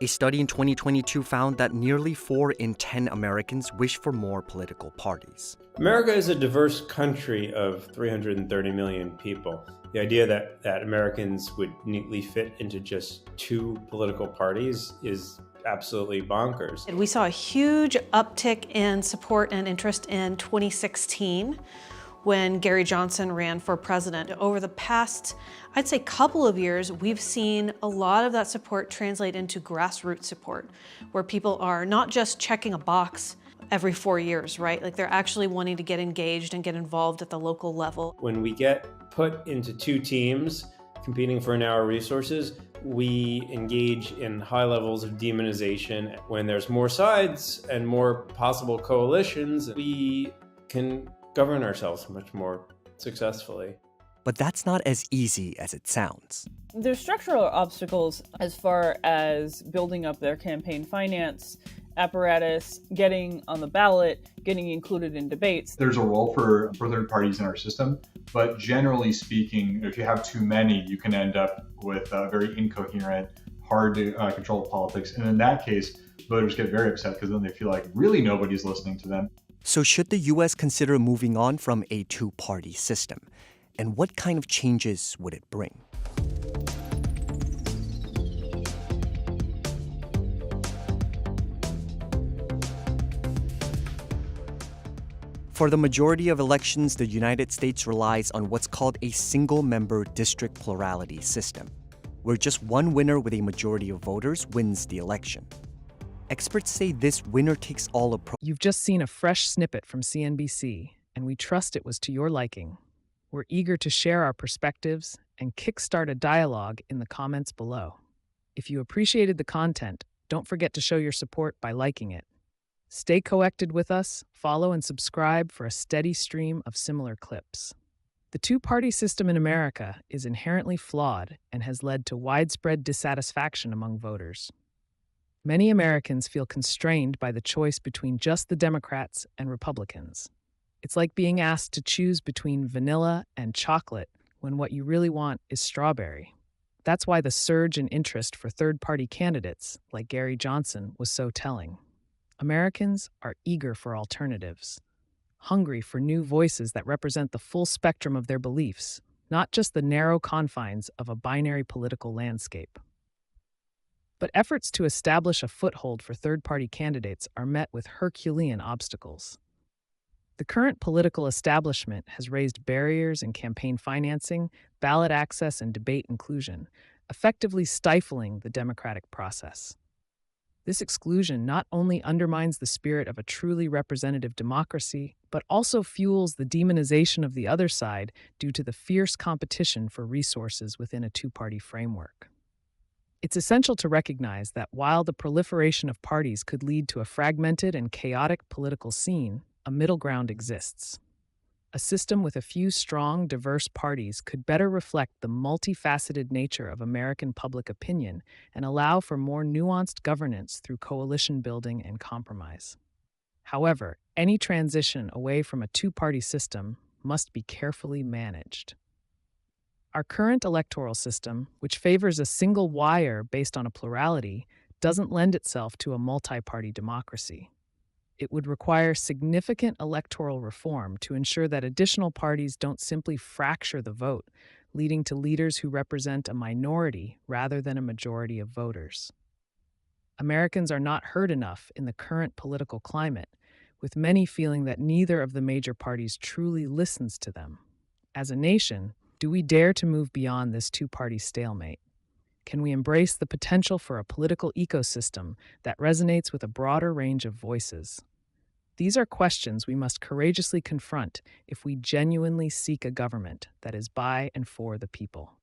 A study in 2022 found that nearly 4 in 10 Americans wish for more political parties. America is a diverse country of 330 million people. The idea that Americans would neatly fit into just 2 political parties is absolutely bonkers. And we saw a huge uptick in support and interest in 2016 when Gary Johnson ran for president. Over the past, I'd say, couple of years, we've seen a lot of that support translate into grassroots support, where people are not just checking a box every 4 years, right? Like they're actually wanting to get engaged and get involved at the local level. When we get put into 2 teams competing for our resources, we engage in high levels of demonization. When there's more sides and more possible coalitions, we can govern ourselves much more successfully. But that's not as easy as it sounds. There's structural obstacles as far as building up their campaign finance apparatus, getting on the ballot, getting included in debates. There's a role for third parties in our system, but generally speaking, if you have too many, you can end up with very incoherent, hard to control politics. And in that case, voters get very upset because then they feel like really nobody's listening to them. So should the U.S. consider moving on from a 2-party system? And what kind of changes would it bring? For the majority of elections, the United States relies on what's called a single-member district plurality system, where just one winner with a majority of voters wins the election. Experts say this winner-takes-all approach. You've just seen a fresh snippet from CNBC, and we trust it was to your liking. We're eager to share our perspectives and kickstart a dialogue in the comments below. If you appreciated the content, don't forget to show your support by liking it. Stay connected with us, follow and subscribe for a steady stream of similar clips. The 2-party system in America is inherently flawed and has led to widespread dissatisfaction among voters. Many Americans feel constrained by the choice between just the Democrats and Republicans. It's like being asked to choose between vanilla and chocolate when what you really want is strawberry. That's why the surge in interest for third-party candidates, like Gary Johnson, was so telling. Americans are eager for alternatives, hungry for new voices that represent the full spectrum of their beliefs, not just the narrow confines of a binary political landscape. But efforts to establish a foothold for third-party candidates are met with Herculean obstacles. The current political establishment has raised barriers in campaign financing, ballot access, and debate inclusion, effectively stifling the democratic process. This exclusion not only undermines the spirit of a truly representative democracy, but also fuels the demonization of the other side due to the fierce competition for resources within a 2-party framework. It's essential to recognize that while the proliferation of parties could lead to a fragmented and chaotic political scene, a middle ground exists. A system with a few strong, diverse parties could better reflect the multifaceted nature of American public opinion and allow for more nuanced governance through coalition building and compromise. However, any transition away from a 2-party system must be carefully managed. Our current electoral system, which favors a single wire based on a plurality, doesn't lend itself to a multi-party democracy. It would require significant electoral reform to ensure that additional parties don't simply fracture the vote, leading to leaders who represent a minority rather than a majority of voters. Americans are not heard enough in the current political climate, with many feeling that neither of the major parties truly listens to them. As a nation, do we dare to move beyond this 2-party stalemate? Can we embrace the potential for a political ecosystem that resonates with a broader range of voices? These are questions we must courageously confront if we genuinely seek a government that is by and for the people.